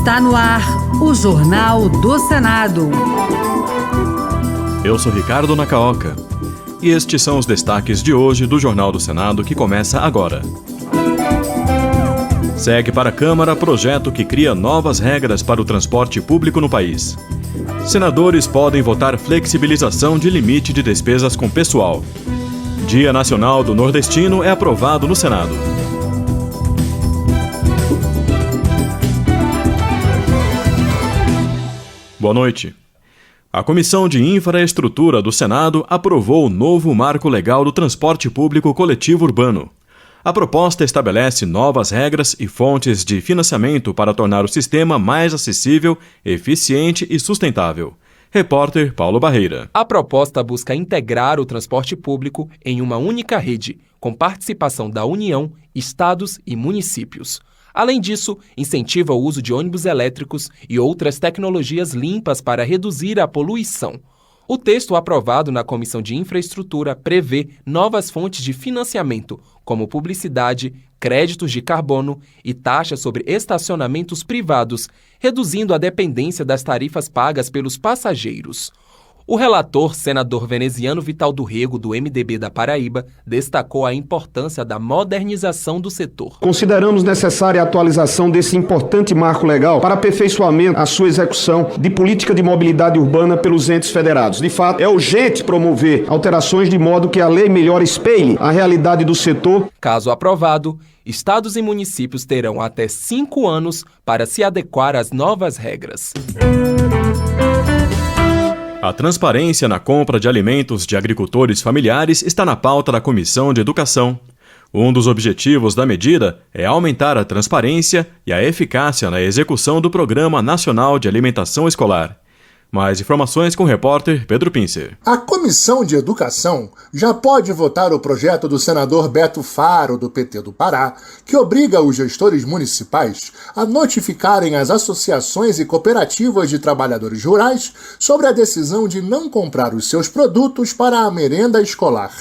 Está no ar o Jornal do Senado. Eu sou Ricardo Nacaoca e estes são os destaques de hoje do Jornal do Senado que começa agora. Segue para a Câmara projeto que cria novas regras para o transporte público no país. Senadores podem votar flexibilização de limite de despesas com pessoal. Dia Nacional do Nordestino é aprovado no Senado. Boa noite. A Comissão de Infraestrutura do Senado aprovou o novo Marco Legal do Transporte Público Coletivo Urbano. A proposta estabelece novas regras e fontes de financiamento para tornar o sistema mais acessível, eficiente e sustentável. Repórter Paulo Barreira. A proposta busca integrar o transporte público em uma única rede, com participação da União, estados e municípios. Além disso, incentiva o uso de ônibus elétricos e outras tecnologias limpas para reduzir a poluição. O texto aprovado na Comissão de Infraestrutura prevê novas fontes de financiamento, como publicidade, créditos de carbono e taxas sobre estacionamentos privados, reduzindo a dependência das tarifas pagas pelos passageiros. O relator, senador veneziano Vital do Rego, do MDB da Paraíba, destacou a importância da modernização do setor. Consideramos necessária a atualização desse importante marco legal para aperfeiçoamento à sua execução de política de mobilidade urbana pelos entes federados. De fato, é urgente promover alterações de modo que a lei melhor espelhe a realidade do setor. Caso aprovado, estados e municípios terão até 5 anos para se adequar às novas regras. A transparência na compra de alimentos de agricultores familiares está na pauta da Comissão de Educação. Um dos objetivos da medida é aumentar a transparência e a eficácia na execução do Programa Nacional de Alimentação Escolar. Mais informações com o repórter Pedro Pincer. A Comissão de Educação já pode votar o projeto do senador Beto Faro, do PT do Pará, que obriga os gestores municipais a notificarem as associações e cooperativas de trabalhadores rurais sobre a decisão de não comprar os seus produtos para a merenda escolar.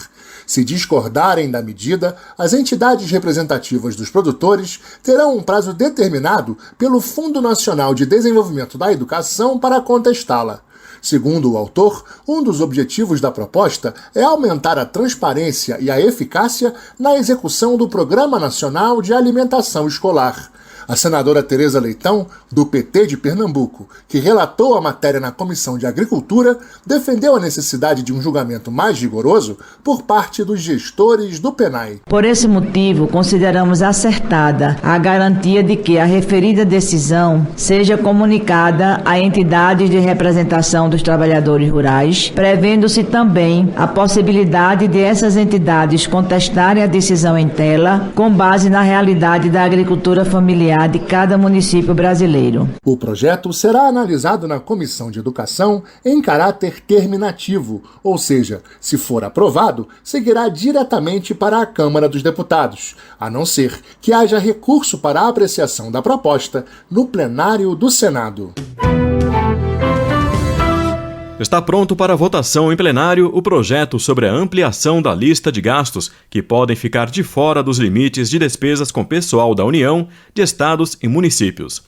Se discordarem da medida, as entidades representativas dos produtores terão um prazo determinado pelo Fundo Nacional de Desenvolvimento da Educação para contestá-la. Segundo o autor, um dos objetivos da proposta é aumentar a transparência e a eficácia na execução do Programa Nacional de Alimentação Escolar. A senadora Tereza Leitão, do PT de Pernambuco, que relatou a matéria na Comissão de Agricultura, defendeu a necessidade de um julgamento mais rigoroso por parte dos gestores do PNAE. Por esse motivo, consideramos acertada a garantia de que a referida decisão seja comunicada à entidade de representação dos trabalhadores rurais, prevendo-se também a possibilidade de essas entidades contestarem a decisão em tela, com base na realidade da agricultura familiar de cada município brasileiro. O projeto será analisado na Comissão de Educação em caráter terminativo, ou seja, se for aprovado, seguirá diretamente para a Câmara dos Deputados, a não ser que haja recurso para a apreciação da proposta no plenário do Senado. Está pronto para votação em plenário o projeto sobre a ampliação da lista de gastos que podem ficar de fora dos limites de despesas com pessoal da União, de estados e municípios.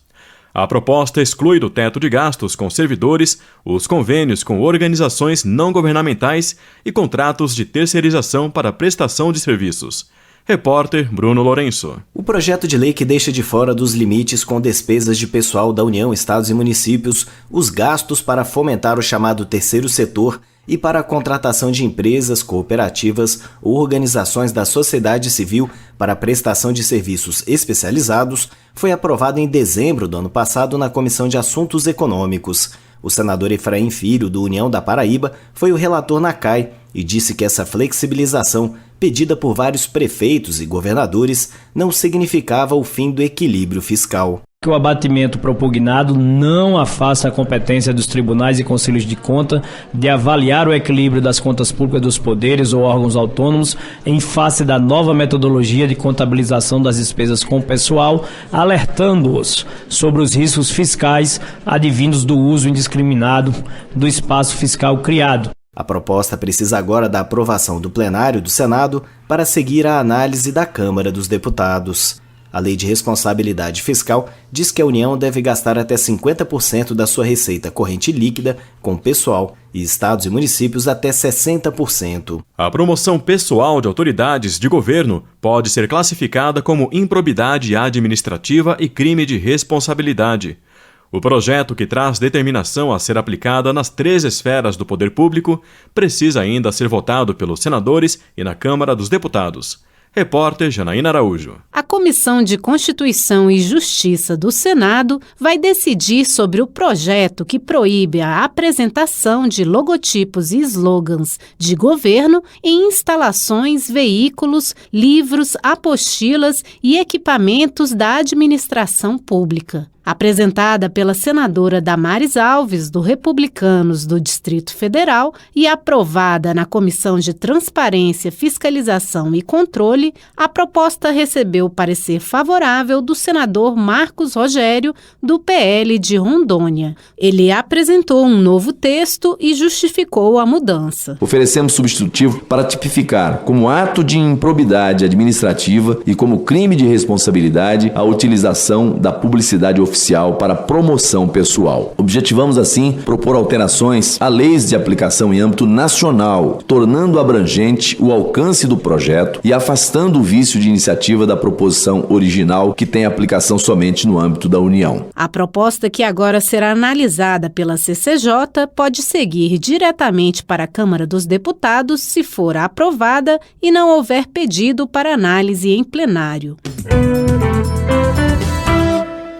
A proposta exclui do teto de gastos com servidores os convênios com organizações não governamentais e contratos de terceirização para prestação de serviços. Repórter Bruno Lourenço. O projeto de lei que deixa de fora dos limites com despesas de pessoal da União, estados e municípios os gastos para fomentar o chamado terceiro setor e para a contratação de empresas, cooperativas ou organizações da sociedade civil para a prestação de serviços especializados foi aprovado em dezembro do ano passado na Comissão de Assuntos Econômicos. O senador Efraim Filho, do União da Paraíba, foi o relator na CAI e disse que essa flexibilização, pedida por vários prefeitos e governadores, não significava o fim do equilíbrio fiscal. Que o abatimento propugnado não afasta a competência dos tribunais e conselhos de conta de avaliar o equilíbrio das contas públicas dos poderes ou órgãos autônomos em face da nova metodologia de contabilização das despesas com o pessoal, alertando-os sobre os riscos fiscais advindos do uso indiscriminado do espaço fiscal criado. A proposta precisa agora da aprovação do plenário do Senado para seguir a análise da Câmara dos Deputados. A Lei de Responsabilidade Fiscal diz que a União deve gastar até 50% da sua receita corrente líquida com pessoal e estados e municípios até 60%. A promoção pessoal de autoridades de governo pode ser classificada como improbidade administrativa e crime de responsabilidade. O projeto, que traz determinação a ser aplicada nas 3 esferas do poder público, precisa ainda ser votado pelos senadores e na Câmara dos Deputados. Repórter Janaína Araújo. A Comissão de Constituição e Justiça do Senado vai decidir sobre o projeto que proíbe a apresentação de logotipos e slogans de governo em instalações, veículos, livros, apostilas e equipamentos da administração pública. Apresentada pela senadora Damares Alves, do Republicanos do Distrito Federal, e aprovada na Comissão de Transparência, Fiscalização e Controle, a proposta recebeu o parecer favorável do senador Marcos Rogério, do PL de Rondônia. Ele apresentou um novo texto e justificou a mudança. Oferecemos substitutivo para tipificar como ato de improbidade administrativa e como crime de responsabilidade a utilização da publicidade oficial para promoção pessoal. Objetivamos, assim, propor alterações a leis de aplicação em âmbito nacional, tornando abrangente o alcance do projeto e afastando o vício de iniciativa da proposição original, que tem aplicação somente no âmbito da União. A proposta, que agora será analisada pela CCJ, pode seguir diretamente para a Câmara dos Deputados se for aprovada e não houver pedido para análise em plenário.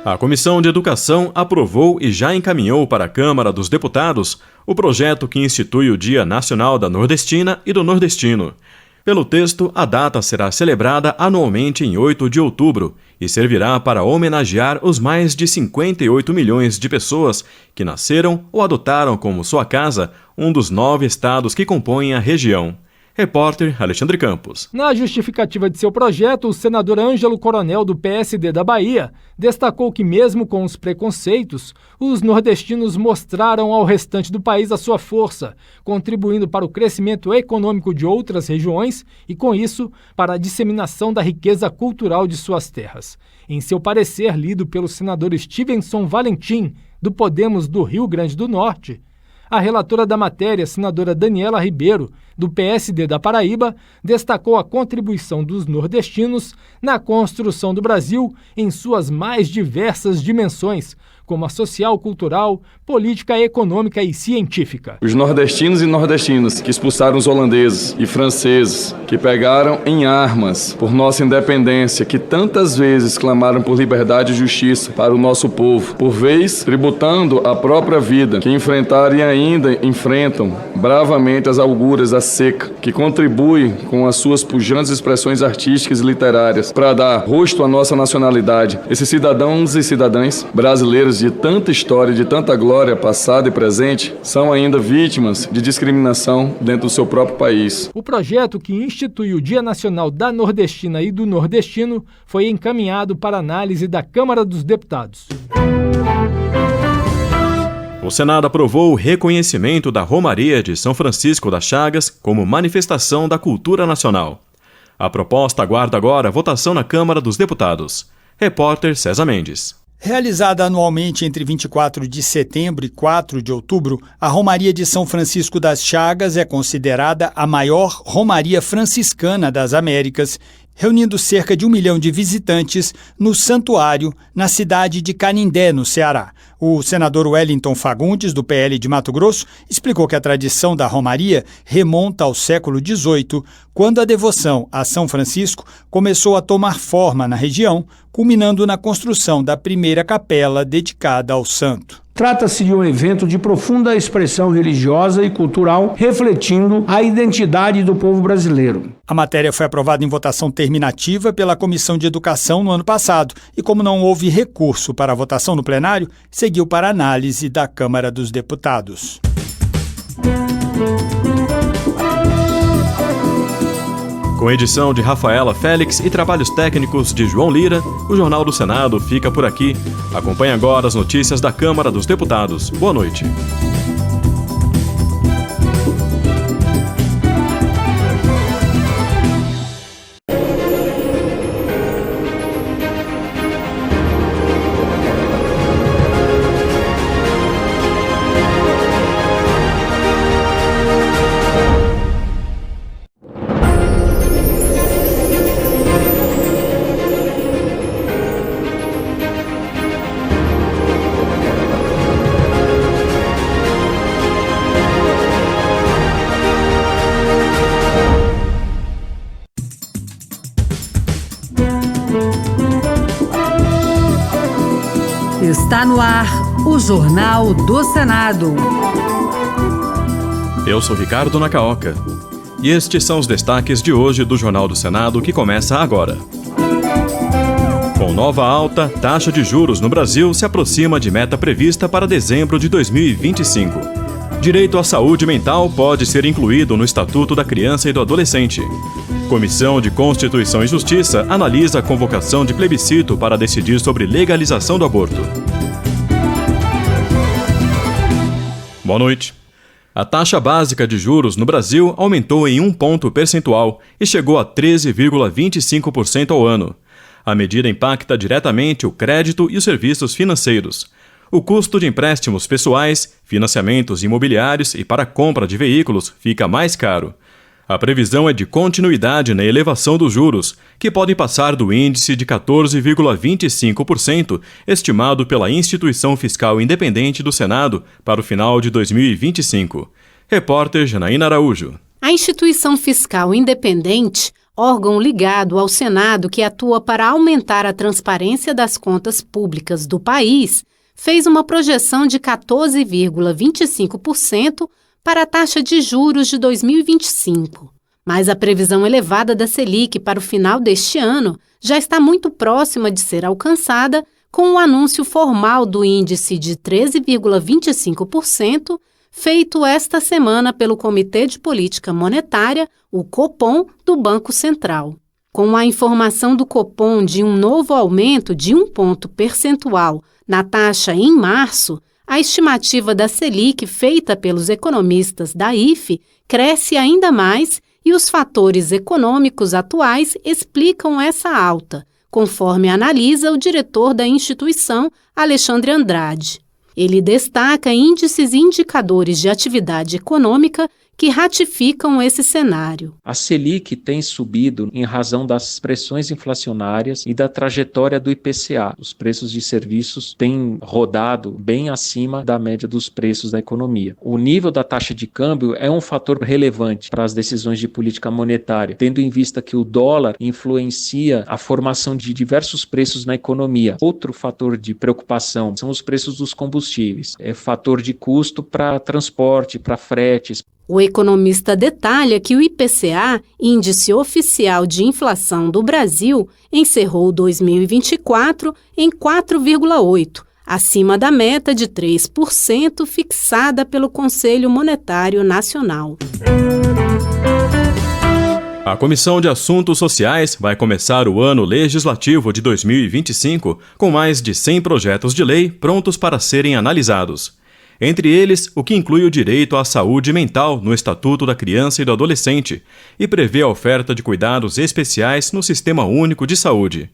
A Comissão de Educação aprovou e já encaminhou para a Câmara dos Deputados o projeto que institui o Dia Nacional da Nordestina e do Nordestino. Pelo texto, a data será celebrada anualmente em 8 de outubro e servirá para homenagear os mais de 58 milhões de pessoas que nasceram ou adotaram como sua casa um dos 9 estados que compõem a região. Repórter Alexandre Campos. Na justificativa de seu projeto, o senador Ângelo Coronel, do PSD da Bahia, destacou que, mesmo com os preconceitos, os nordestinos mostraram ao restante do país a sua força, contribuindo para o crescimento econômico de outras regiões e, com isso, para a disseminação da riqueza cultural de suas terras. Em seu parecer, lido pelo senador Stevenson Valentim, do Podemos do Rio Grande do Norte, a relatora da matéria, senadora Daniela Ribeiro, do PSD da Paraíba, destacou a contribuição dos nordestinos na construção do Brasil em suas mais diversas dimensões, como a social, cultural, política, econômica e científica. Os nordestinos e nordestinas que expulsaram os holandeses e franceses, que pegaram em armas por nossa independência, que tantas vezes clamaram por liberdade e justiça para o nosso povo, por vez tributando a própria vida, que enfrentaram e ainda enfrentam bravamente as auguras da seca, que contribuem com as suas pujantes expressões artísticas e literárias para dar rosto à nossa nacionalidade. Esses cidadãos e cidadãs brasileiros de tanta história, de tanta glória passada e presente, são ainda vítimas de discriminação dentro do seu próprio país. O projeto, que institui o Dia Nacional da Nordestina e do Nordestino, foi encaminhado para análise da Câmara dos Deputados. O Senado aprovou o reconhecimento da Romaria de São Francisco das Chagas como manifestação da cultura nacional. A proposta aguarda agora a votação na Câmara dos Deputados. Repórter César Mendes. Realizada anualmente entre 24 de setembro e 4 de outubro, a Romaria de São Francisco das Chagas é considerada a maior romaria franciscana das Américas, reunindo cerca de 1 milhão de visitantes no santuário, na cidade de Canindé, no Ceará. O senador Wellington Fagundes, do PL de Mato Grosso, explicou que a tradição da romaria remonta ao século XVIII, quando a devoção a São Francisco começou a tomar forma na região, culminando na construção da primeira capela dedicada ao santo. Trata-se de um evento de profunda expressão religiosa e cultural, refletindo a identidade do povo brasileiro. A matéria foi aprovada em votação terminativa pela Comissão de Educação no ano passado e, como não houve recurso para a votação no plenário, seguiu para análise da Câmara dos Deputados. Com edição de Rafaela Félix e trabalhos técnicos de João Lira, o Jornal do Senado fica por aqui. Acompanhe agora as notícias da Câmara dos Deputados. Boa noite. Está no ar o Jornal do Senado. Eu sou Ricardo Nacaoca. E estes são os destaques de hoje do Jornal do Senado, que começa agora. Com nova alta, taxa de juros no Brasil se aproxima de meta prevista para dezembro de 2025. Direito à saúde mental pode ser incluído no Estatuto da Criança e do Adolescente. Comissão de Constituição e Justiça analisa a convocação de plebiscito para decidir sobre legalização do aborto. Boa noite. A taxa básica de juros no Brasil aumentou em 1 ponto percentual e chegou a 13,25% ao ano. A medida impacta diretamente o crédito e os serviços financeiros. O custo de empréstimos pessoais, financiamentos imobiliários e para a compra de veículos fica mais caro. A previsão é de continuidade na elevação dos juros, que podem passar do índice de 14,25%, estimado pela Instituição Fiscal Independente do Senado para o final de 2025. Repórter Janaína Araújo. A Instituição Fiscal Independente, órgão ligado ao Senado que atua para aumentar a transparência das contas públicas do país, fez uma projeção de 14,25% para a taxa de juros de 2025. Mas a previsão elevada da Selic para o final deste ano já está muito próxima de ser alcançada com o anúncio formal do índice de 13,25%, feito esta semana pelo Comitê de Política Monetária, o Copom, do Banco Central. Com a informação do Copom de um novo aumento de 1 ponto percentual na taxa em março, a estimativa da Selic feita pelos economistas da IFE cresce ainda mais e os fatores econômicos atuais explicam essa alta, conforme analisa o diretor da instituição, Alexandre Andrade. Ele destaca índices e indicadores de atividade econômica que ratificam esse cenário. A Selic tem subido em razão das pressões inflacionárias e da trajetória do IPCA. Os preços de serviços têm rodado bem acima da média dos preços da economia. O nível da taxa de câmbio é um fator relevante para as decisões de política monetária, tendo em vista que o dólar influencia a formação de diversos preços na economia. Outro fator de preocupação são os preços dos combustíveis. É fator de custo para transporte, para fretes. O economista detalha que o IPCA, Índice Oficial de Inflação do Brasil, encerrou 2024 em 4,8%, acima da meta de 3% fixada pelo Conselho Monetário Nacional. A Comissão de Assuntos Sociais vai começar o ano legislativo de 2025 com mais de 100 projetos de lei prontos para serem analisados. Entre eles, o que inclui o direito à saúde mental no Estatuto da Criança e do Adolescente e prevê a oferta de cuidados especiais no Sistema Único de Saúde.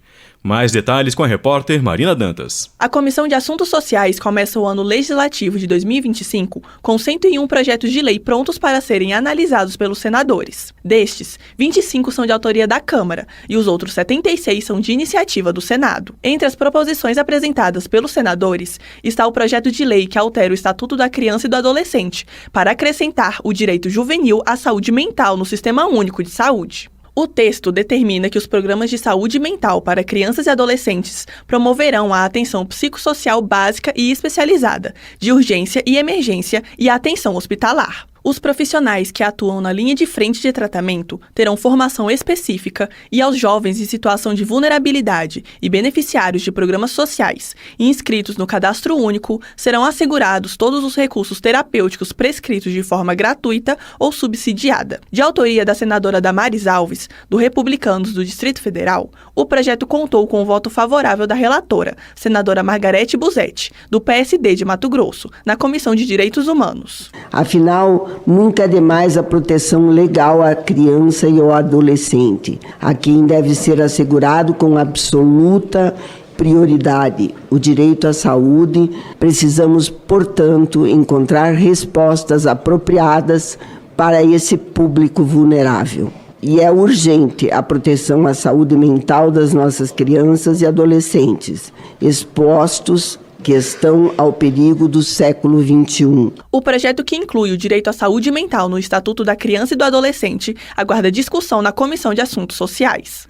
Mais detalhes com a repórter Marina Dantas. A Comissão de Assuntos Sociais começa o ano legislativo de 2025 com 101 projetos de lei prontos para serem analisados pelos senadores. Destes, 25 são de autoria da Câmara e os outros 76 são de iniciativa do Senado. Entre as proposições apresentadas pelos senadores está o projeto de lei que altera o Estatuto da Criança e do Adolescente para acrescentar o direito juvenil à saúde mental no Sistema Único de Saúde. O texto determina que os programas de saúde mental para crianças e adolescentes promoverão a atenção psicossocial básica e especializada, de urgência e emergência e a atenção hospitalar. Os profissionais que atuam na linha de frente de tratamento terão formação específica e aos jovens em situação de vulnerabilidade e beneficiários de programas sociais inscritos no Cadastro Único serão assegurados todos os recursos terapêuticos prescritos de forma gratuita ou subsidiada. De autoria da senadora Damares Alves, do Republicanos do Distrito Federal, o projeto contou com o voto favorável da relatora, senadora Margarete Busetti, do PSD de Mato Grosso, na Comissão de Direitos Humanos. Afinal, nunca é demais a proteção legal à criança e ao adolescente, a quem deve ser assegurado com absoluta prioridade o direito à saúde. Precisamos, portanto, encontrar respostas apropriadas para esse público vulnerável. E é urgente a proteção à saúde mental das nossas crianças e adolescentes, expostos que estão ao perigo do século XXI. O projeto, que inclui o direito à saúde mental no Estatuto da Criança e do Adolescente, aguarda discussão na Comissão de Assuntos Sociais.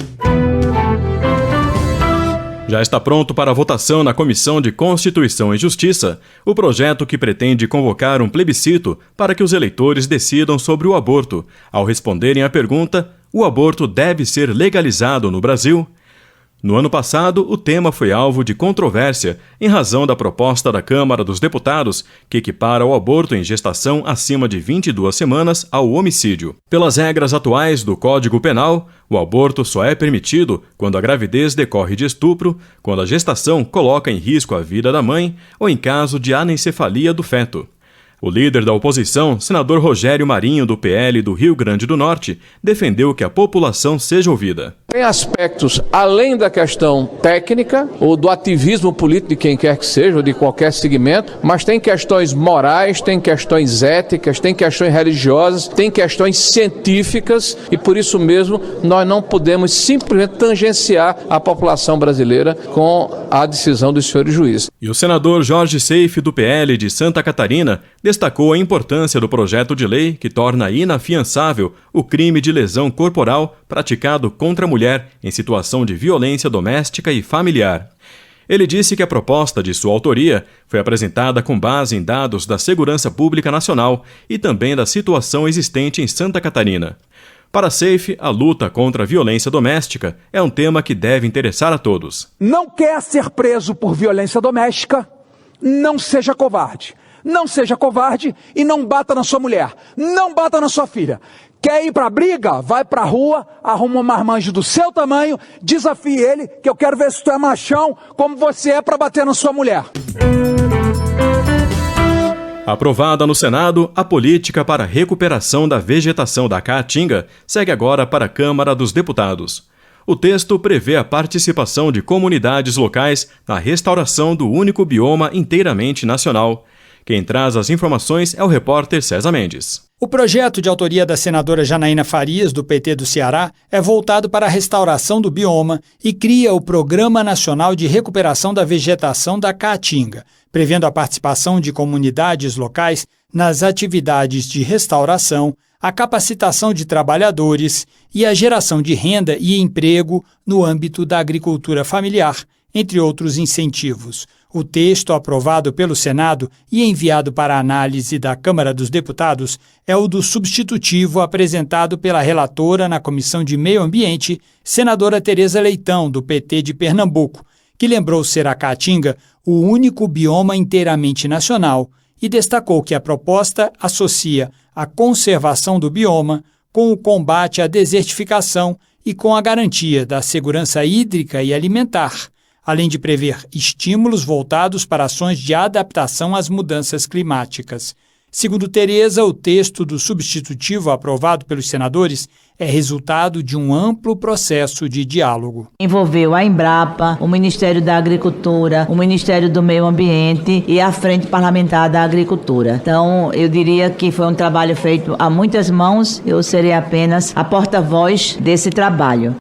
Já está pronto para votação na Comissão de Constituição e Justiça o projeto que pretende convocar um plebiscito para que os eleitores decidam sobre o aborto. Ao responderem à pergunta, o aborto deve ser legalizado no Brasil? No ano passado, o tema foi alvo de controvérsia em razão da proposta da Câmara dos Deputados, que equipara o aborto em gestação acima de 22 semanas ao homicídio. Pelas regras atuais do Código Penal, o aborto só é permitido quando a gravidez decorre de estupro, quando a gestação coloca em risco a vida da mãe ou em caso de anencefalia do feto. O líder da oposição, senador Rogério Marinho, do PL do Rio Grande do Norte, defendeu que a população seja ouvida. Tem aspectos além da questão técnica ou do ativismo político de quem quer que seja, ou de qualquer segmento, mas tem questões morais, tem questões éticas, tem questões religiosas, tem questões científicas e por isso mesmo nós não podemos simplesmente tangenciar a população brasileira com a decisão dos senhores juízes. E o senador Jorge Seife, do PL de Santa Catarina, destacou a importância do projeto de lei que torna inafiançável o crime de lesão corporal praticado contra a mulher em situação de violência doméstica e familiar. Ele disse que a proposta de sua autoria foi apresentada com base em dados da Segurança Pública Nacional e também da situação existente em Santa Catarina. Para Seife, a luta contra a violência doméstica é um tema que deve interessar a todos. Não quer ser preso por violência doméstica? Não seja covarde. Não seja covarde e não bata na sua mulher. Não bata na sua filha. Quer ir pra briga? Vai pra rua, arruma um marmanjo do seu tamanho, desafie ele, que eu quero ver se tu é machão como você é pra bater na sua mulher. Aprovada no Senado, a política para a recuperação da vegetação da Caatinga segue agora para a Câmara dos Deputados. O texto prevê a participação de comunidades locais na restauração do único bioma inteiramente nacional. Quem traz as informações é o repórter César Mendes. O projeto de autoria da senadora Janaína Farias, do PT do Ceará, é voltado para a restauração do bioma e cria o Programa Nacional de Recuperação da Vegetação da Caatinga, prevendo a participação de comunidades locais nas atividades de restauração, a capacitação de trabalhadores e a geração de renda e emprego no âmbito da agricultura familiar, entre outros incentivos. O texto aprovado pelo Senado e enviado para análise da Câmara dos Deputados é o do substitutivo apresentado pela relatora na Comissão de Meio Ambiente, senadora Tereza Leitão, do PT de Pernambuco, que lembrou ser a Caatinga o único bioma inteiramente nacional e destacou que a proposta associa a conservação do bioma com o combate à desertificação e com a garantia da segurança hídrica e alimentar, além de prever estímulos voltados para ações de adaptação às mudanças climáticas. Segundo Tereza, o texto do substitutivo aprovado pelos senadores é resultado de um amplo processo de diálogo. Envolveu a Embrapa, o Ministério da Agricultura, o Ministério do Meio Ambiente e a Frente Parlamentar da Agricultura. Então, eu diria que foi um trabalho feito a muitas mãos, eu serei apenas a porta-voz desse trabalho.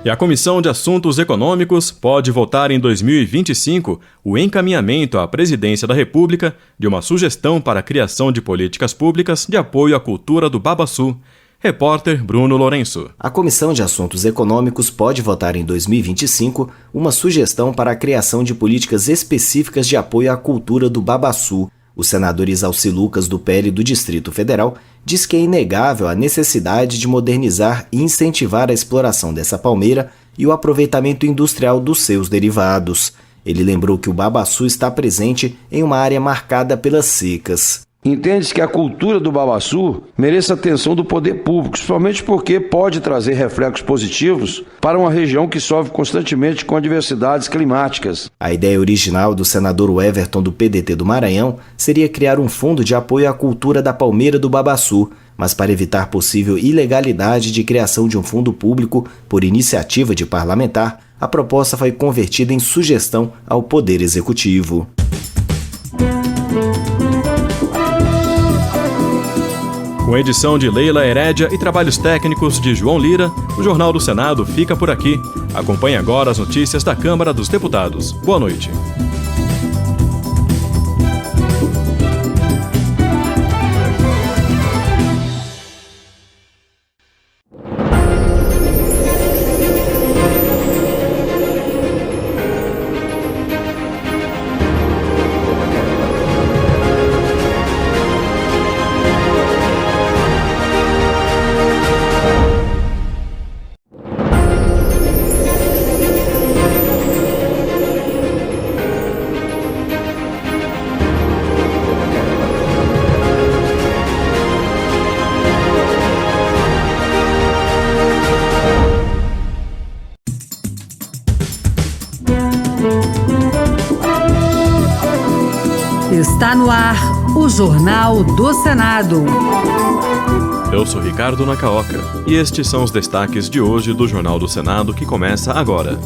E a Comissão de Assuntos Econômicos pode votar em 2025 o encaminhamento à Presidência da República de uma sugestão para a criação de políticas públicas de apoio à cultura do babaçu. Repórter Bruno Lourenço. A Comissão de Assuntos Econômicos pode votar em 2025 uma sugestão para a criação de políticas específicas de apoio à cultura do babaçu. O senador Isalci Lucas, do PL do Distrito Federal, diz que é inegável a necessidade de modernizar e incentivar a exploração dessa palmeira e o aproveitamento industrial dos seus derivados. Ele lembrou que o babaçu está presente em uma área marcada pelas secas. Entende-se que a cultura do babaçu merece a atenção do poder público, principalmente porque pode trazer reflexos positivos para uma região que sofre constantemente com adversidades climáticas. A ideia original do senador Everton, do PDT do Maranhão, seria criar um fundo de apoio à cultura da palmeira do babaçu, mas para evitar possível ilegalidade de criação de um fundo público por iniciativa de parlamentar, a proposta foi convertida em sugestão ao Poder Executivo. Com edição de Leila Herédia e trabalhos técnicos de João Lira, o Jornal do Senado fica por aqui. Acompanhe agora as notícias da Câmara dos Deputados. Boa noite. Está no ar o Jornal do Senado. Eu sou Ricardo Nacaoca e estes são os destaques de hoje do Jornal do Senado que começa agora.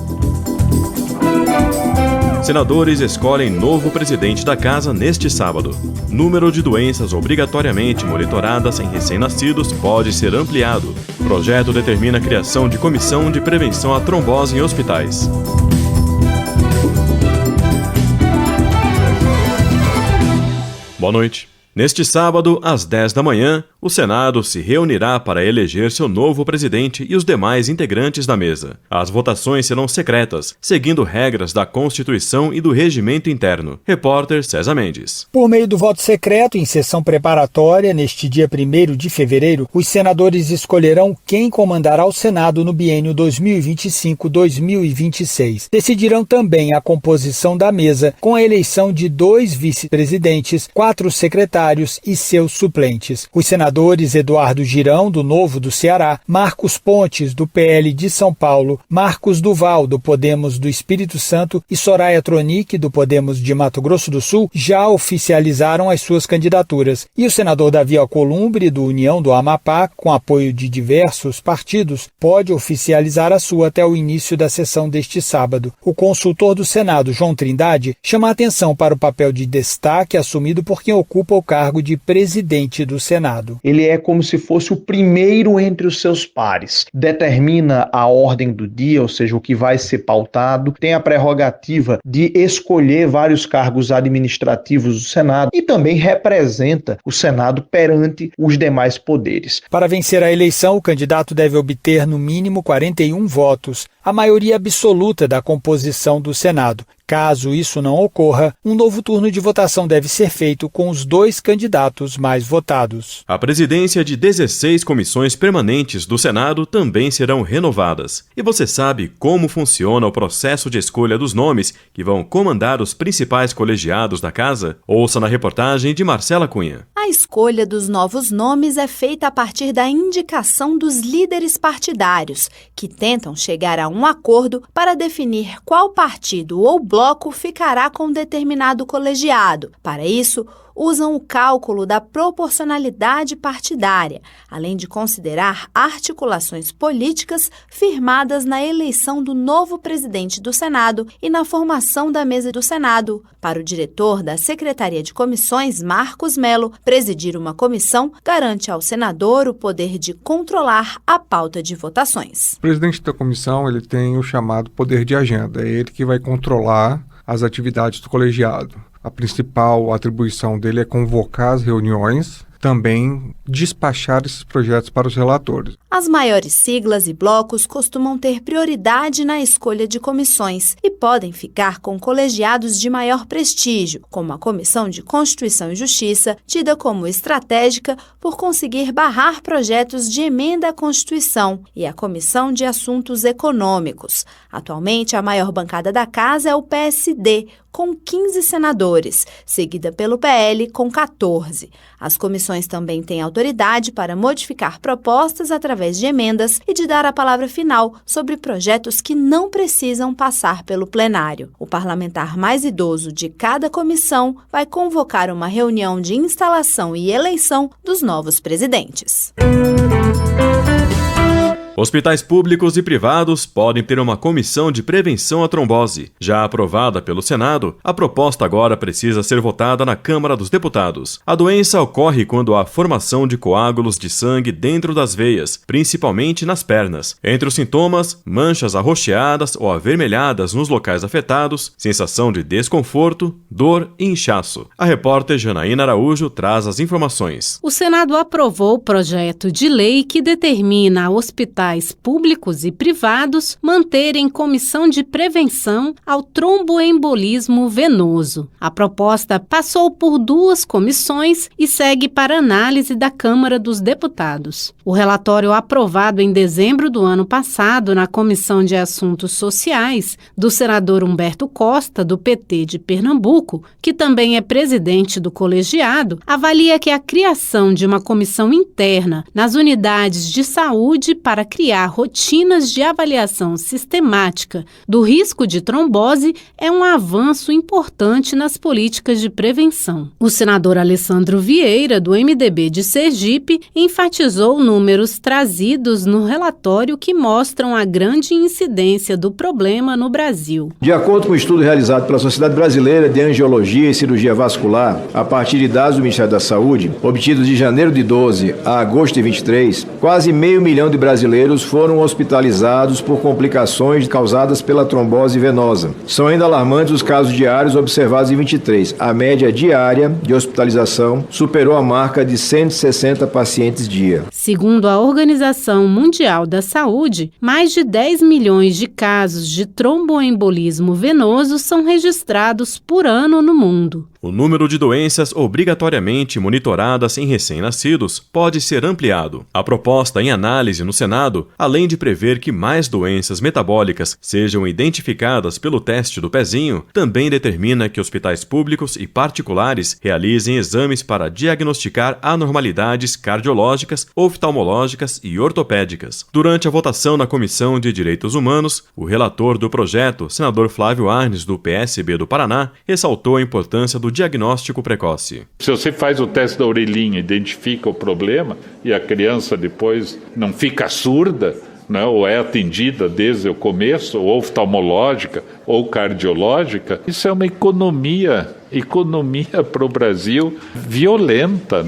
Senadores escolhem novo presidente da Casa neste sábado. Número de doenças obrigatoriamente monitoradas em recém-nascidos pode ser ampliado. Projeto determina a criação de comissão de prevenção à trombose em hospitais. Boa noite. Neste sábado, às 10 da manhã, o Senado se reunirá para eleger seu novo presidente e os demais integrantes da mesa. As votações serão secretas, seguindo regras da Constituição e do regimento interno. Repórter César Mendes. Por meio do voto secreto, em sessão preparatória, neste dia 1º de fevereiro, os senadores escolherão quem comandará o Senado no biênio 2025-2026. Decidirão também a composição da mesa, com a eleição de 2 vice-presidentes, 4 secretários e seus suplentes. Os senadores Eduardo Girão, do Novo do Ceará, Marcos Pontes, do PL de São Paulo, Marcos Duval, do Podemos do Espírito Santo e Soraya Tronic, do Podemos de Mato Grosso do Sul, já oficializaram as suas candidaturas. E o senador Davi Alcolumbre, do União do Amapá, com apoio de diversos partidos, pode oficializar a sua até o início da sessão deste sábado. O consultor do Senado, João Trindade, chama a atenção para o papel de destaque assumido por quem ocupa o cargo de presidente do Senado. Ele é como se fosse o primeiro entre os seus pares. Determina a ordem do dia, ou seja, o que vai ser pautado, tem a prerrogativa de escolher vários cargos administrativos do Senado e também representa o Senado perante os demais poderes. Para vencer a eleição, o candidato deve obter no mínimo 41 votos, a maioria absoluta da composição do Senado. Caso isso não ocorra, um novo turno de votação deve ser feito com os 2 candidatos mais votados. A presidência de 16 comissões permanentes do Senado também serão renovadas. E você sabe como funciona o processo de escolha dos nomes que vão comandar os principais colegiados da Casa? Ouça na reportagem de Marcela Cunha. A escolha dos novos nomes é feita a partir da indicação dos líderes partidários, que tentam chegar a um acordo para definir qual partido ou bloco ficará com determinado colegiado. Para isso, usam o cálculo da proporcionalidade partidária, além de considerar articulações políticas firmadas na eleição do novo presidente do Senado e na formação da mesa do Senado. Para o diretor da Secretaria de Comissões, Marcos Melo, presidir uma comissão garante ao senador o poder de controlar a pauta de votações. O presidente da comissão ele tem o chamado poder de agenda, é ele que vai controlar as atividades do colegiado. A principal atribuição dele é convocar as reuniões, também despachar esses projetos para os relatores. As maiores siglas e blocos costumam ter prioridade na escolha de comissões e podem ficar com colegiados de maior prestígio, como a Comissão de Constituição e Justiça, tida como estratégica por conseguir barrar projetos de emenda à Constituição, e a Comissão de Assuntos Econômicos. Atualmente, a maior bancada da Casa é o PSD, com 15 senadores, seguida pelo PL, com 14. As comissões também têm autoridade para modificar propostas através de emendas e de dar a palavra final sobre projetos que não precisam passar pelo plenário. O parlamentar mais idoso de cada comissão vai convocar uma reunião de instalação e eleição dos novos presidentes. Hospitais públicos e privados podem ter uma comissão de prevenção à trombose. Já aprovada pelo Senado, a proposta agora precisa ser votada na Câmara dos Deputados. A doença ocorre quando há formação de coágulos de sangue dentro das veias, principalmente nas pernas. Entre os sintomas, manchas arroxeadas ou avermelhadas nos locais afetados, sensação de desconforto, dor e inchaço. A repórter Janaína Araújo traz as informações. O Senado aprovou o projeto de lei que determina hospitais públicos e privados manterem comissão de prevenção ao tromboembolismo venoso. A proposta passou por 2 comissões e segue para análise da Câmara dos Deputados. O relatório aprovado em dezembro do ano passado na Comissão de Assuntos Sociais, do senador Humberto Costa, do PT de Pernambuco, que também é presidente do colegiado, avalia que a criação de uma comissão interna nas unidades de saúde para criar rotinas de avaliação sistemática do risco de trombose é um avanço importante nas políticas de prevenção. O senador Alessandro Vieira, do MDB de Sergipe, enfatizou números trazidos no relatório que mostram a grande incidência do problema no Brasil. De acordo com o estudo realizado pela Sociedade Brasileira de Angiologia e Cirurgia Vascular, a partir de dados do Ministério da Saúde, obtidos de janeiro de 12 a agosto de 23, quase 500 mil de brasileiros foram hospitalizados por complicações causadas pela trombose venosa. São ainda alarmantes os casos diários observados em 23. A média diária de hospitalização superou a marca de 160 pacientes dia. Segundo a Organização Mundial da Saúde, mais de 10 milhões de casos de tromboembolismo venoso são registrados por ano no mundo. O número de doenças obrigatoriamente monitoradas em recém-nascidos pode ser ampliado. A proposta em análise no Senado, além de prever que mais doenças metabólicas sejam identificadas pelo teste do pezinho, também determina que hospitais públicos e particulares realizem exames para diagnosticar anormalidades cardiológicas, oftalmológicas e ortopédicas. Durante a votação na Comissão de Direitos Humanos, o relator do projeto, senador Flávio Arnes, do PSB do Paraná, ressaltou a importância do diagnóstico precoce. Se você faz o teste da orelhinha, identifica o problema e a criança depois não fica surda, né, ou é atendida desde o começo, ou oftalmológica ou cardiológica, isso é uma economia para o Brasil violenta.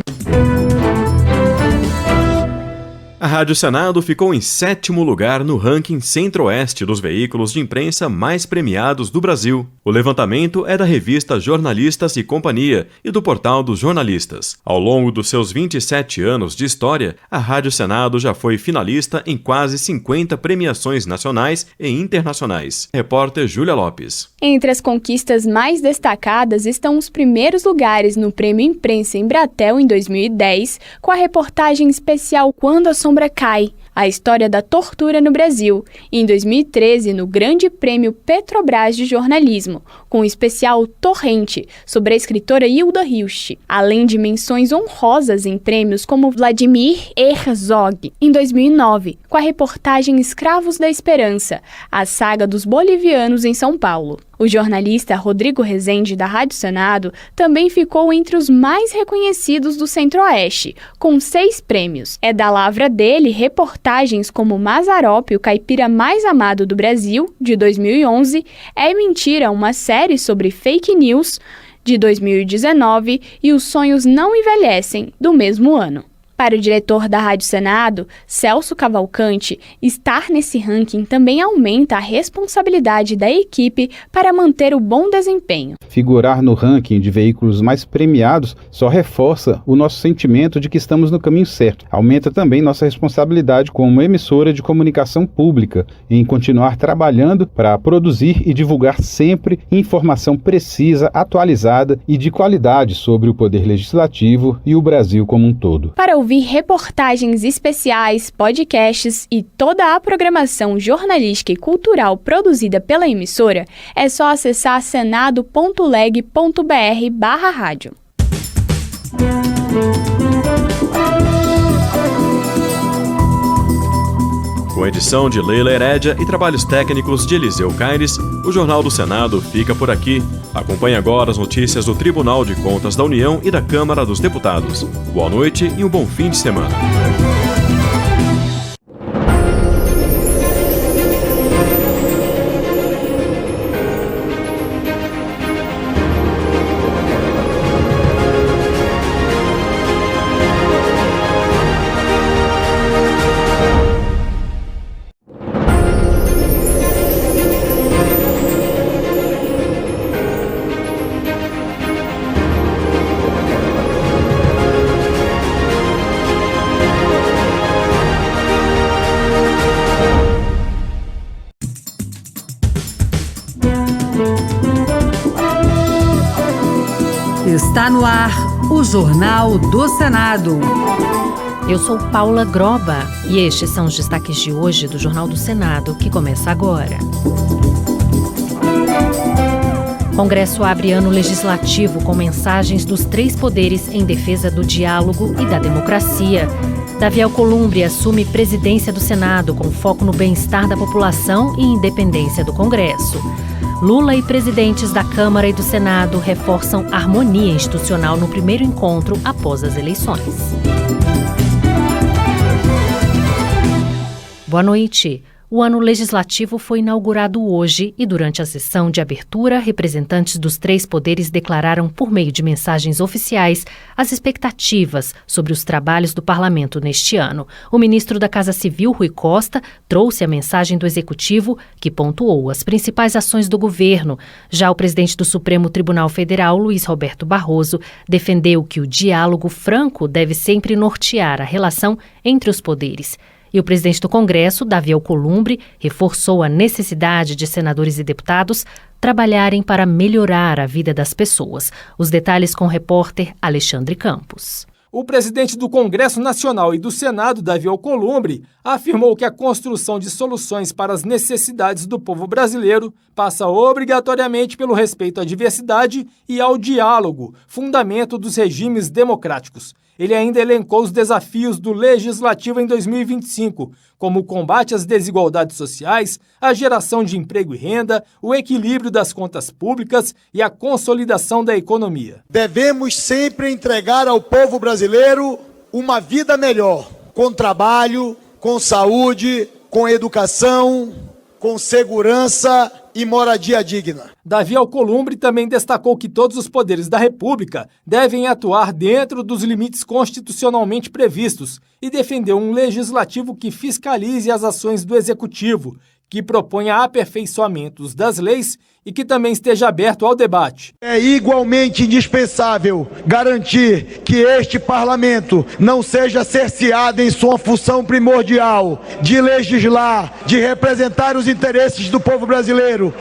A Rádio Senado ficou em 7º lugar no ranking Centro-Oeste dos veículos de imprensa mais premiados do Brasil. O levantamento é da revista Jornalistas e Companhia e do Portal dos Jornalistas. Ao longo dos seus 27 anos de história, a Rádio Senado já foi finalista em quase 50 premiações nacionais e internacionais. Repórter Júlia Lopes. Entre as conquistas mais destacadas estão os primeiros lugares no Prêmio Imprensa Embratel em 2010, com a reportagem especial Quando a Sombra Cai, a história da tortura no Brasil, e em 2013 no Grande Prêmio Petrobras de Jornalismo, com o especial Torrente, sobre a escritora Hilda Hilst, além de menções honrosas em prêmios como Vladimir Herzog, em 2009, com a reportagem Escravos da Esperança, a saga dos bolivianos em São Paulo. O jornalista Rodrigo Rezende, da Rádio Senado, também ficou entre os mais reconhecidos do Centro-Oeste, com 6 prêmios. É da lavra dele reportagens como Mazzaropi, o caipira mais amado do Brasil, de 2011, É Mentira, uma série sobre fake news, de 2019, e Os Sonhos Não Envelhecem, do mesmo ano. Para o diretor da Rádio Senado, Celso Cavalcante, estar nesse ranking também aumenta a responsabilidade da equipe para manter o bom desempenho. Figurar no ranking de veículos mais premiados só reforça o nosso sentimento de que estamos no caminho certo. Aumenta também nossa responsabilidade como emissora de comunicação pública em continuar trabalhando para produzir e divulgar sempre informação precisa, atualizada e de qualidade sobre o Poder Legislativo e o Brasil como um todo. Para ouvir reportagens especiais, podcasts e toda a programação jornalística e cultural produzida pela emissora, é só acessar senado.leg.br/rádio. Com edição de Leila Herédia e trabalhos técnicos de Eliseu Caires, o Jornal do Senado fica por aqui. Acompanhe agora as notícias do Tribunal de Contas da União e da Câmara dos Deputados. Boa noite e um bom fim de semana. Está no ar o Jornal do Senado. Eu sou Paula Groba e estes são os destaques de hoje do Jornal do Senado, que começa agora. Congresso abre ano legislativo com mensagens dos 3 poderes em defesa do diálogo e da democracia. Davi Alcolumbre assume presidência do Senado com foco no bem-estar da população e independência do Congresso. Lula e presidentes da Câmara e do Senado reforçam harmonia institucional no primeiro encontro após as eleições. Boa noite. O ano legislativo foi inaugurado hoje e, durante a sessão de abertura, representantes dos 3 poderes declararam, por meio de mensagens oficiais, as expectativas sobre os trabalhos do parlamento neste ano. O ministro da Casa Civil, Rui Costa, trouxe a mensagem do Executivo, que pontuou as principais ações do governo. Já o presidente do Supremo Tribunal Federal, Luiz Roberto Barroso, defendeu que o diálogo franco deve sempre nortear a relação entre os poderes. E o presidente do Congresso, Davi Alcolumbre, reforçou a necessidade de senadores e deputados trabalharem para melhorar a vida das pessoas. Os detalhes com o repórter Alexandre Campos. O presidente do Congresso Nacional e do Senado, Davi Alcolumbre, afirmou que a construção de soluções para as necessidades do povo brasileiro passa obrigatoriamente pelo respeito à diversidade e ao diálogo, fundamento dos regimes democráticos. Ele ainda elencou os desafios do Legislativo em 2025, como o combate às desigualdades sociais, a geração de emprego e renda, o equilíbrio das contas públicas e a consolidação da economia. Devemos sempre entregar ao povo brasileiro uma vida melhor, com trabalho, com saúde, com educação, com segurança e moradia digna. Davi Alcolumbre também destacou que todos os poderes da República devem atuar dentro dos limites constitucionalmente previstos e defendeu um legislativo que fiscalize as ações do Executivo, que proponha aperfeiçoamentos das leis e que também esteja aberto ao debate. É igualmente indispensável garantir que este parlamento não seja cerceado em sua função primordial de legislar, de representar os interesses do povo brasileiro,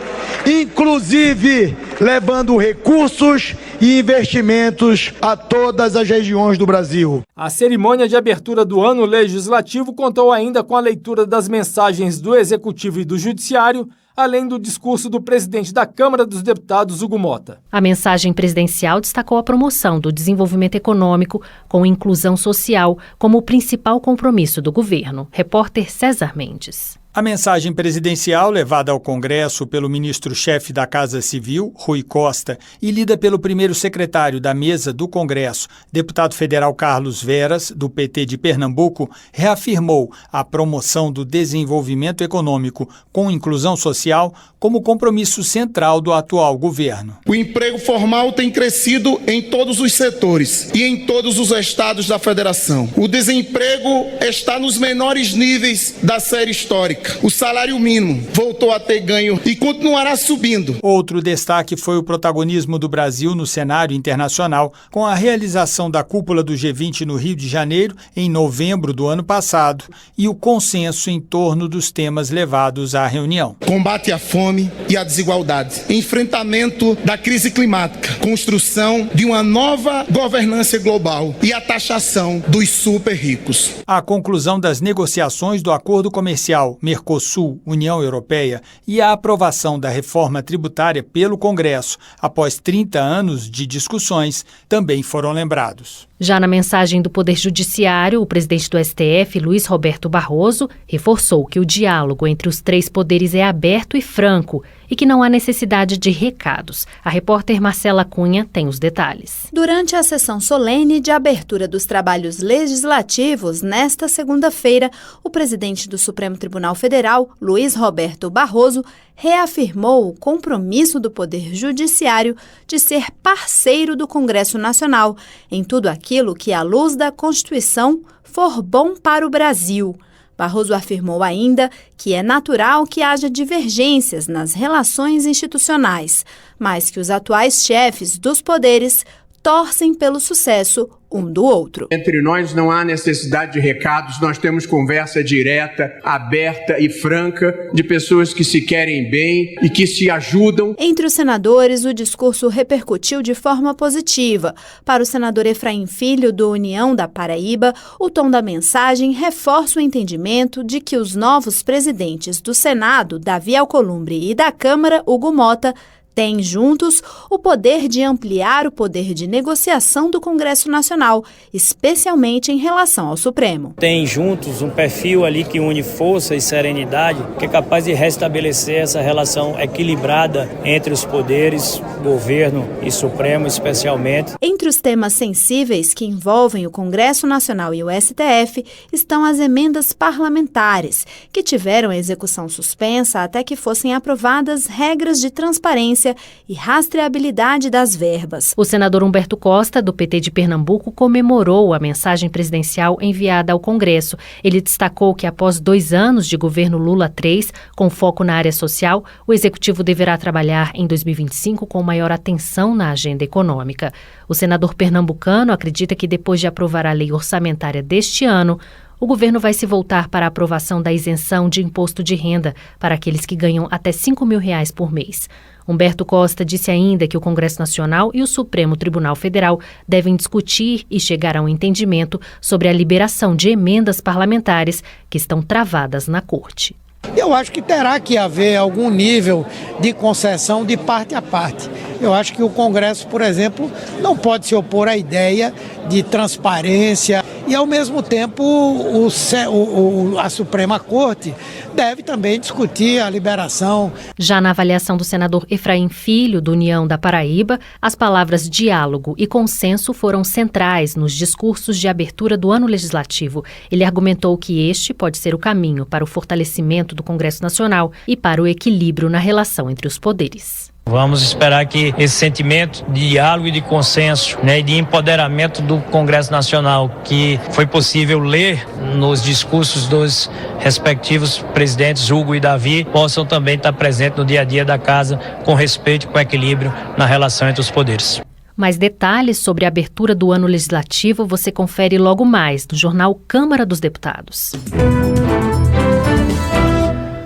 inclusive levando recursos e investimentos a todas as regiões do Brasil. A cerimônia de abertura do ano legislativo contou ainda com a leitura das mensagens do Executivo e do Judiciário, além do discurso do presidente da Câmara dos Deputados, Hugo Mota. A mensagem presidencial destacou a promoção do desenvolvimento econômico com inclusão social como o principal compromisso do governo. Repórter César Mendes. A mensagem presidencial, levada ao Congresso pelo ministro-chefe da Casa Civil, Rui Costa, e lida pelo primeiro secretário da mesa do Congresso, deputado federal Carlos Veras, do PT de Pernambuco, reafirmou a promoção do desenvolvimento econômico com inclusão social como compromisso central do atual governo. O emprego formal tem crescido em todos os setores e em todos os estados da federação. O desemprego está nos menores níveis da série histórica. O salário mínimo voltou a ter ganho e continuará subindo. Outro destaque foi o protagonismo do Brasil no cenário internacional, com a realização da cúpula do G20 no Rio de Janeiro, em novembro do ano passado, e o consenso em torno dos temas levados à reunião. Combate à fome e à desigualdade, enfrentamento da crise climática, construção de uma nova governança global e a taxação dos super ricos. A conclusão das negociações do acordo comercial Mercosul, União Europeia, e a aprovação da reforma tributária pelo Congresso, após 30 anos de discussões, também foram lembrados. Já na mensagem do Poder Judiciário, o presidente do STF, Luiz Roberto Barroso, reforçou que o diálogo entre os 3 poderes é aberto e franco e que não há necessidade de recados. A repórter Marcela Cunha tem os detalhes. Durante a sessão solene de abertura dos trabalhos legislativos, nesta segunda-feira, o presidente do Supremo Tribunal Federal, Luiz Roberto Barroso, reafirmou o compromisso do Poder Judiciário de ser parceiro do Congresso Nacional em tudo aquilo que, à luz da Constituição, for bom para o Brasil. Barroso afirmou ainda que é natural que haja divergências nas relações institucionais, mas que os atuais chefes dos poderes torcem pelo sucesso um do outro. Entre nós não há necessidade de recados, nós temos conversa direta, aberta e franca de pessoas que se querem bem e que se ajudam. Entre os senadores, o discurso repercutiu de forma positiva. Para o senador Efraim Filho, do União da Paraíba, o tom da mensagem reforça o entendimento de que os novos presidentes do Senado, Davi Alcolumbre, e da Câmara, Hugo Mota, têm juntos o poder de ampliar o poder de negociação do Congresso Nacional, especialmente em relação ao Supremo. Tem juntos um perfil ali que une força e serenidade, que é capaz de restabelecer essa relação equilibrada entre os poderes, governo e Supremo especialmente. Entre os temas sensíveis que envolvem o Congresso Nacional e o STF estão as emendas parlamentares, que tiveram a execução suspensa até que fossem aprovadas regras de transparência e rastreabilidade das verbas. O senador Humberto Costa, do PT de Pernambuco, comemorou a mensagem presidencial enviada ao Congresso. Ele destacou que após 2 anos de governo Lula III, com foco na área social, o executivo deverá trabalhar em 2025 com maior atenção na agenda econômica. O senador pernambucano acredita que depois de aprovar a lei orçamentária deste ano, o governo vai se voltar para a aprovação da isenção de imposto de renda para aqueles que ganham até R$5.000 por mês. Humberto Costa disse ainda que o Congresso Nacional e o Supremo Tribunal Federal devem discutir e chegar a um entendimento sobre a liberação de emendas parlamentares que estão travadas na Corte. Eu acho que terá que haver algum nível de concessão de parte a parte. Eu acho que o Congresso, por exemplo, não pode se opor à ideia de transparência e, ao mesmo tempo, a Suprema Corte deve também discutir a liberação. Já na avaliação do senador Efraim Filho, do União da Paraíba, as palavras diálogo e consenso foram centrais nos discursos de abertura do ano legislativo. Ele argumentou que este pode ser o caminho para o fortalecimento do Congresso Nacional e para o equilíbrio na relação entre os poderes. Vamos esperar que esse sentimento de diálogo e de consenso, e de empoderamento do Congresso Nacional, que foi possível ler nos discursos dos respectivos presidentes Hugo e Davi, possam também estar presentes no dia a dia da casa, com respeito e com equilíbrio na relação entre os poderes. Mais detalhes sobre a abertura do ano legislativo você confere logo mais no jornal Câmara dos Deputados.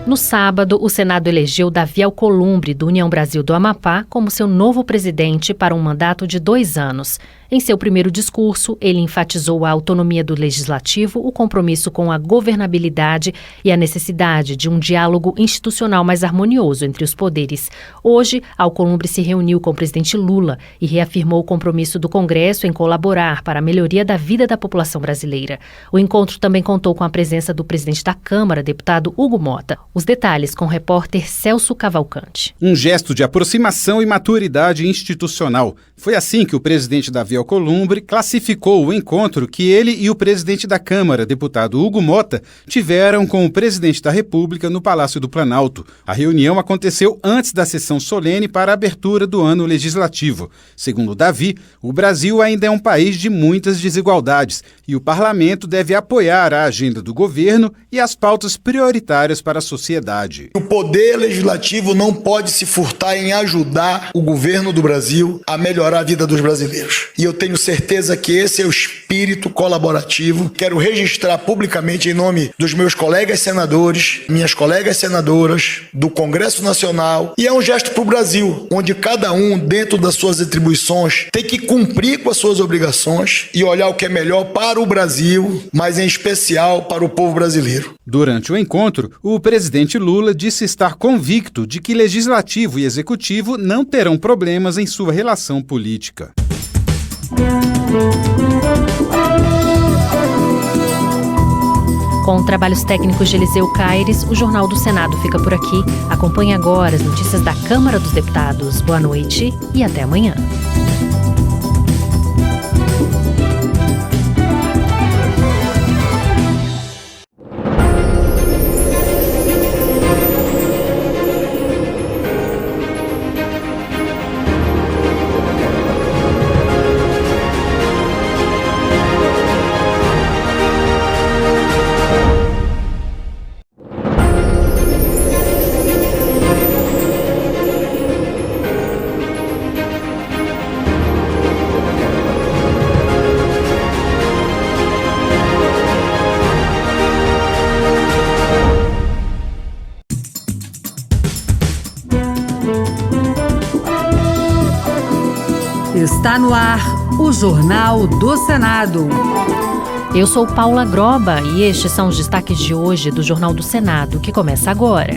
No sábado, o Senado elegeu Davi Alcolumbre, do União Brasil do Amapá, como seu novo presidente para um mandato de 2 anos. Em seu primeiro discurso, ele enfatizou a autonomia do Legislativo, o compromisso com a governabilidade e a necessidade de um diálogo institucional mais harmonioso entre os poderes. Hoje, Alcolumbre se reuniu com o presidente Lula e reafirmou o compromisso do Congresso em colaborar para a melhoria da vida da população brasileira. O encontro também contou com a presença do presidente da Câmara, deputado Hugo Mota. Os detalhes com o repórter Celso Cavalcante. Um gesto de aproximação e maturidade institucional. Foi assim que o presidente Davi Alcolumbre classificou o encontro que ele e o presidente da Câmara, deputado Hugo Mota, tiveram com o presidente da República no Palácio do Planalto. A reunião aconteceu antes da sessão solene para a abertura do ano legislativo. Segundo Davi, o Brasil ainda é um país de muitas desigualdades e o parlamento deve apoiar a agenda do governo e as pautas prioritárias para a sociedade. O poder legislativo não pode se furtar em ajudar o governo do Brasil a melhorar a vida dos brasileiros. E eu tenho certeza que esse é o espírito colaborativo. Quero registrar publicamente em nome dos meus colegas senadores, minhas colegas senadoras, do Congresso Nacional. E é um gesto para o Brasil, onde cada um, dentro das suas atribuições, tem que cumprir com as suas obrigações e olhar o que é melhor para o Brasil, mas em especial para o povo brasileiro. Durante o encontro, o presidente Lula disse estar convicto de que legislativo e executivo não terão problemas em sua relação política. Com trabalhos técnicos de Eliseu Caires, o Jornal do Senado fica por aqui. Acompanhe agora as notícias da Câmara dos Deputados. Boa noite e até amanhã. Está no ar o Jornal do Senado. Eu sou Paula Groba e estes são os destaques de hoje do Jornal do Senado, que começa agora.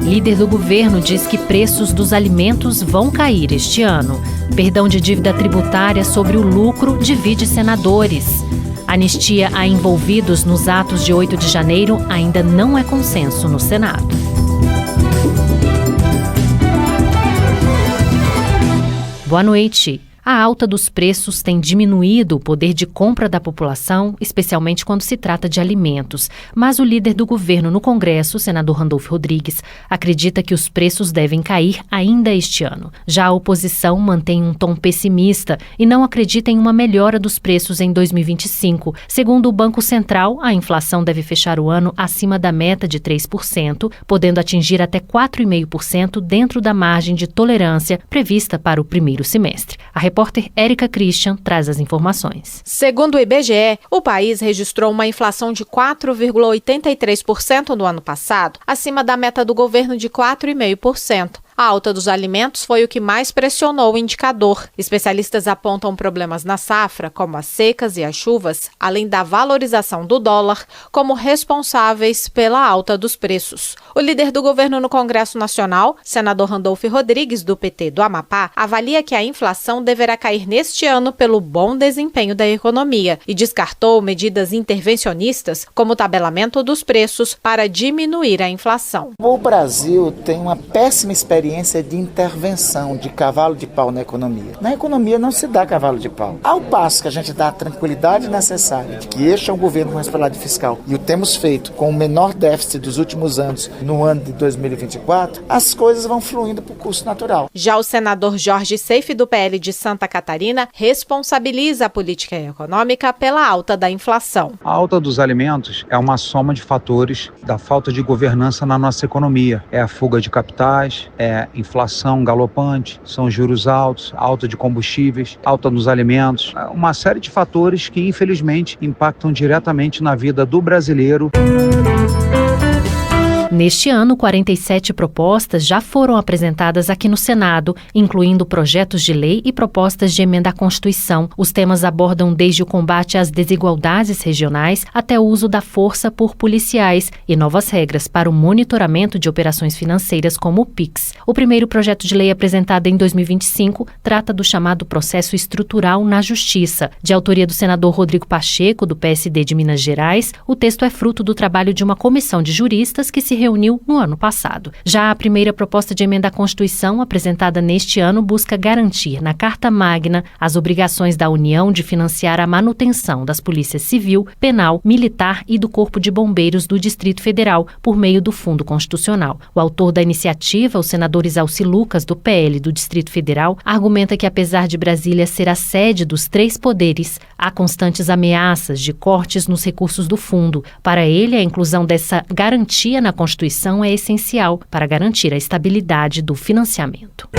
Líder do governo diz que preços dos alimentos vão cair este ano. Perdão de dívida tributária sobre o lucro divide senadores. Anistia a envolvidos nos atos de 8 de janeiro ainda não é consenso no Senado. Boa noite. A alta dos preços tem diminuído o poder de compra da população, especialmente quando se trata de alimentos. Mas o líder do governo no Congresso, o senador Randolfo Rodrigues, acredita que os preços devem cair ainda este ano. Já a oposição mantém um tom pessimista e não acredita em uma melhora dos preços em 2025. Segundo o Banco Central, a inflação deve fechar o ano acima da meta de 3%, podendo atingir até 4,5% dentro da margem de tolerância prevista para o primeiro semestre. A repórter Érica Christian traz as informações. Segundo o IBGE, o país registrou uma inflação de 4,83% no ano passado, acima da meta do governo de 4,5%. A alta dos alimentos foi o que mais pressionou o indicador. Especialistas apontam problemas na safra, como as secas e as chuvas, além da valorização do dólar, como responsáveis pela alta dos preços. O líder do governo no Congresso Nacional, senador Randolfo Rodrigues, do PT do Amapá, avalia que a inflação deverá cair neste ano pelo bom desempenho da economia e descartou medidas intervencionistas, como o tabelamento dos preços, para diminuir a inflação. O Brasil tem uma péssima experiência de intervenção de cavalo de pau na economia. Na economia não se dá cavalo de pau. Ao passo que a gente dá a tranquilidade necessária de que este é um governo com responsabilidade fiscal e o temos feito com o menor déficit dos últimos anos no ano de 2024, as coisas vão fluindo para o curso natural. Já o senador Jorge Seife, do PL de Santa Catarina, responsabiliza a política econômica pela alta da inflação. A alta dos alimentos é uma soma de fatores da falta de governança na nossa economia. É a fuga de capitais, é inflação galopante, são juros altos, alta de combustíveis, alta nos alimentos, uma série de fatores que infelizmente impactam diretamente na vida do brasileiro. Neste ano, 47 propostas já foram apresentadas aqui no Senado, incluindo projetos de lei e propostas de emenda à Constituição. Os temas abordam desde o combate às desigualdades regionais até o uso da força por policiais e novas regras para o monitoramento de operações financeiras como o PIX. O primeiro projeto de lei apresentado em 2025 trata do chamado processo estrutural na Justiça. De autoria do senador Rodrigo Pacheco, do PSD de Minas Gerais, o texto é fruto do trabalho de uma comissão de juristas que se reuniu no ano passado. Já a primeira proposta de emenda à Constituição, apresentada neste ano, busca garantir na Carta Magna as obrigações da União de financiar a manutenção das polícias civil, penal, militar e do Corpo de Bombeiros do Distrito Federal por meio do Fundo Constitucional. O autor da iniciativa, o senador Isalci Lucas, do PL do Distrito Federal, argumenta que apesar de Brasília ser a sede dos três poderes, há constantes ameaças de cortes nos recursos do fundo. Para ele, a inclusão dessa garantia na Constituição é essencial para garantir a estabilidade do financiamento.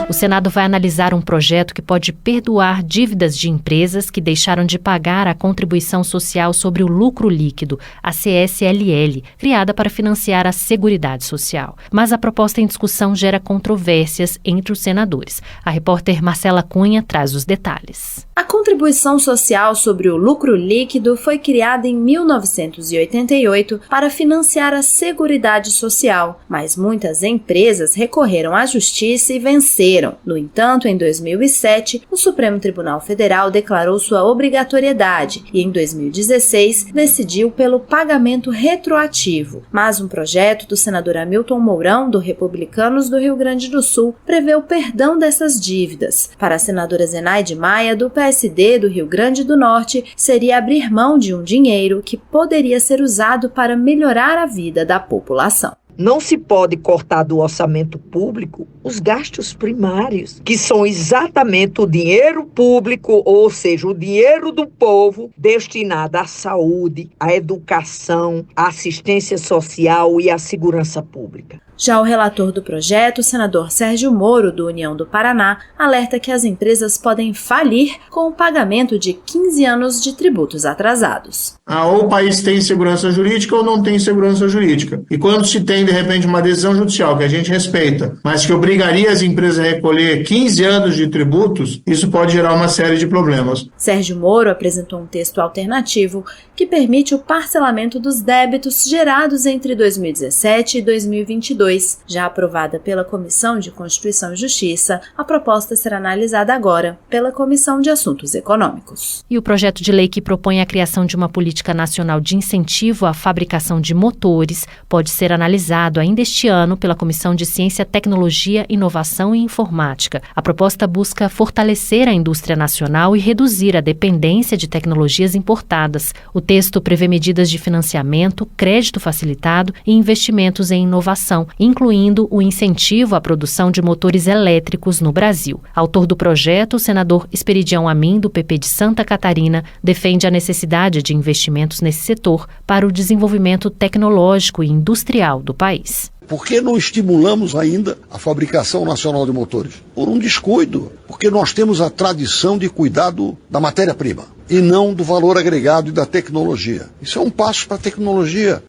O Senado vai analisar um projeto que pode perdoar dívidas de empresas que deixaram de pagar a contribuição social sobre o lucro líquido, a CSLL, criada para financiar a Seguridade Social. Mas a proposta em discussão gera controvérsias entre os senadores. A repórter Marcela Cunha traz os detalhes. A contribuição social sobre o lucro líquido foi criada em 1988 para financiar a Seguridade Social, mas muitas empresas recorreram à justiça e venceram. No entanto, em 2007, o Supremo Tribunal Federal declarou sua obrigatoriedade e, em 2016, decidiu pelo pagamento retroativo. Mas um projeto do senador Hamilton Mourão, do Republicanos do Rio Grande do Sul, prevê o perdão dessas dívidas. Para a senadora Zenaide Maia, do PSD do Rio Grande do Norte, seria abrir mão de um dinheiro que poderia ser usado para melhorar a vida da população. Não se pode cortar do orçamento público os gastos primários, que são exatamente o dinheiro público, ou seja, o dinheiro do povo destinado à saúde, à educação, à assistência social e à segurança pública. Já o relator do projeto, o senador Sérgio Moro, do União do Paraná, alerta que as empresas podem falir com o pagamento de 15 anos de tributos atrasados. Ou o país tem segurança jurídica ou não tem segurança jurídica. E quando se tem, de repente, uma decisão judicial que a gente respeita, mas que obrigaria as empresas a recolher 15 anos de tributos, isso pode gerar uma série de problemas. Sérgio Moro apresentou um texto alternativo que permite o parcelamento dos débitos gerados entre 2017 e 2022. Já aprovada pela Comissão de Constituição e Justiça, a proposta será analisada agora pela Comissão de Assuntos Econômicos. E o projeto de lei que propõe a criação de uma política nacional de incentivo à fabricação de motores pode ser analisado ainda este ano pela Comissão de Ciência, Tecnologia, Inovação e Informática. A proposta busca fortalecer a indústria nacional e reduzir a dependência de tecnologias importadas. O texto prevê medidas de financiamento, crédito facilitado e investimentos em inovação, incluindo o incentivo à produção de motores elétricos no Brasil. Autor do projeto, o senador Esperidião Amin, do PP de Santa Catarina, defende a necessidade de investimentos nesse setor para o desenvolvimento tecnológico e industrial do país. Por que não estimulamos ainda a fabricação nacional de motores? Por um descuido, porque nós temos a tradição de cuidado da matéria-prima e não do valor agregado e da tecnologia. Isso é um passo para a tecnologia.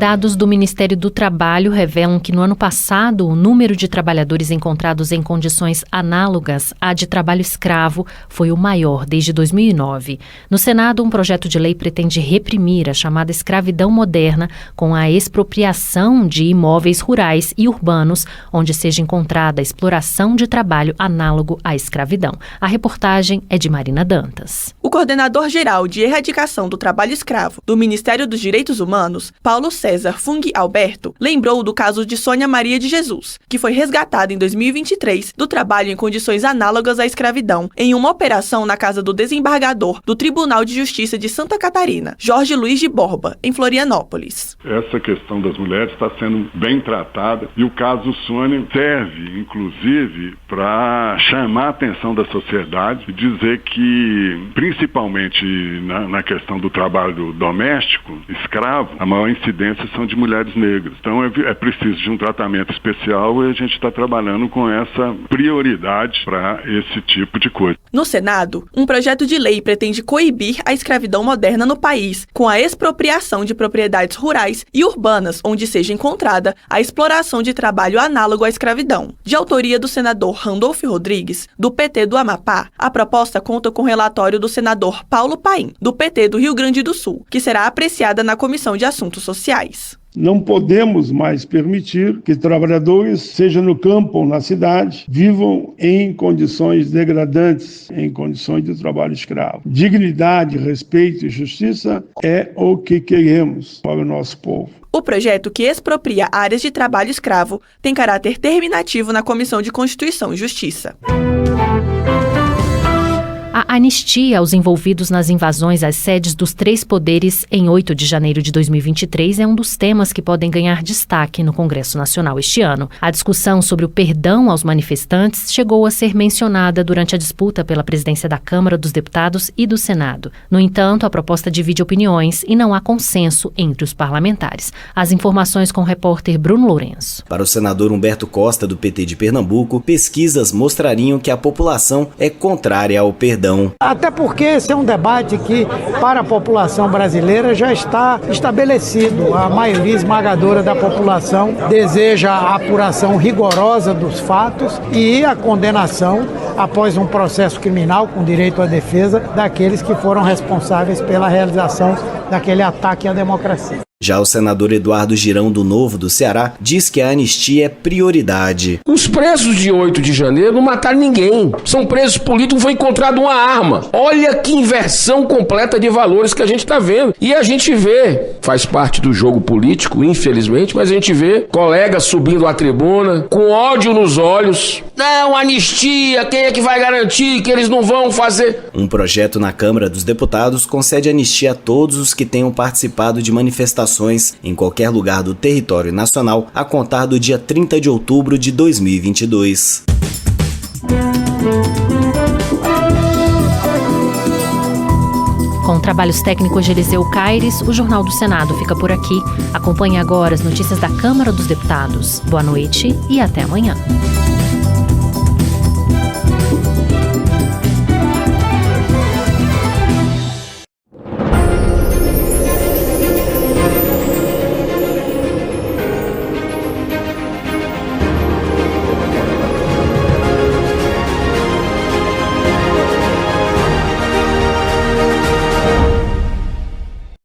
Dados do Ministério do Trabalho revelam que no ano passado o número de trabalhadores encontrados em condições análogas à de trabalho escravo foi o maior desde 2009. No Senado, um projeto de lei pretende reprimir a chamada escravidão moderna com a expropriação de imóveis rurais e urbanos, onde seja encontrada a exploração de trabalho análogo à escravidão. A reportagem é de Marina Dantas. O coordenador-geral de erradicação do trabalho escravo do Ministério dos Direitos Humanos, Paulo César Fung Alberto, lembrou do caso de Sônia Maria de Jesus, que foi resgatada em 2023 do trabalho em condições análogas à escravidão, em uma operação na casa do desembargador do Tribunal de Justiça de Santa Catarina, Jorge Luiz de Borba, em Florianópolis. Essa questão das mulheres está sendo bem tratada e o caso Sônia serve, inclusive, para chamar a atenção da sociedade e dizer que, principalmente na questão do trabalho doméstico, escravo, a maior incidência são de mulheres negras. Então é preciso de um tratamento especial e a gente está trabalhando com essa prioridade para esse tipo de coisa. No Senado, um projeto de lei pretende coibir a escravidão moderna no país, com a expropriação de propriedades rurais e urbanas, onde seja encontrada a exploração de trabalho análogo à escravidão. De autoria do senador Randolfo Rodrigues, do PT do Amapá, a proposta conta com relatório do senador Paulo Paim, do PT do Rio Grande do Sul, que será apreciada na Comissão de Assuntos Sociais. Não podemos mais permitir que trabalhadores, seja no campo ou na cidade, vivam em condições degradantes, em condições de trabalho escravo. Dignidade, respeito e justiça é o que queremos para o nosso povo. O projeto que expropria áreas de trabalho escravo tem caráter terminativo na Comissão de Constituição e Justiça. A anistia aos envolvidos nas invasões às sedes dos três poderes em 8 de janeiro de 2023 é um dos temas que podem ganhar destaque no Congresso Nacional este ano. A discussão sobre o perdão aos manifestantes chegou a ser mencionada durante a disputa pela presidência da Câmara dos Deputados e do Senado. No entanto, a proposta divide opiniões e não há consenso entre os parlamentares. As informações com o repórter Bruno Lourenço. Para o senador Humberto Costa, do PT de Pernambuco, pesquisas mostrariam que a população é contrária ao perdão. Até porque esse é um debate que, para a população brasileira, já está estabelecido. A maioria esmagadora da população deseja a apuração rigorosa dos fatos e a condenação, após um processo criminal com direito à defesa, daqueles que foram responsáveis pela realização daquele ataque à democracia. Já o senador Eduardo Girão, do Novo do Ceará, diz que a anistia é prioridade. Os presos de 8 de janeiro não mataram ninguém. São presos políticos, foi encontrada uma arma. Olha que inversão completa de valores que a gente está vendo. E a gente vê, faz parte do jogo político, infelizmente, mas a gente vê colegas subindo à tribuna, com ódio nos olhos. Não, anistia, quem é que vai garantir que eles não vão fazer? Um projeto na Câmara dos Deputados concede anistia a todos os que tenham participado de manifestações em qualquer lugar do território nacional a contar do dia 30 de outubro de 2022. Com trabalhos técnicos de Eliseu Caires, o Jornal do Senado fica por aqui. Acompanhe agora as notícias da Câmara dos Deputados. Boa noite e até amanhã.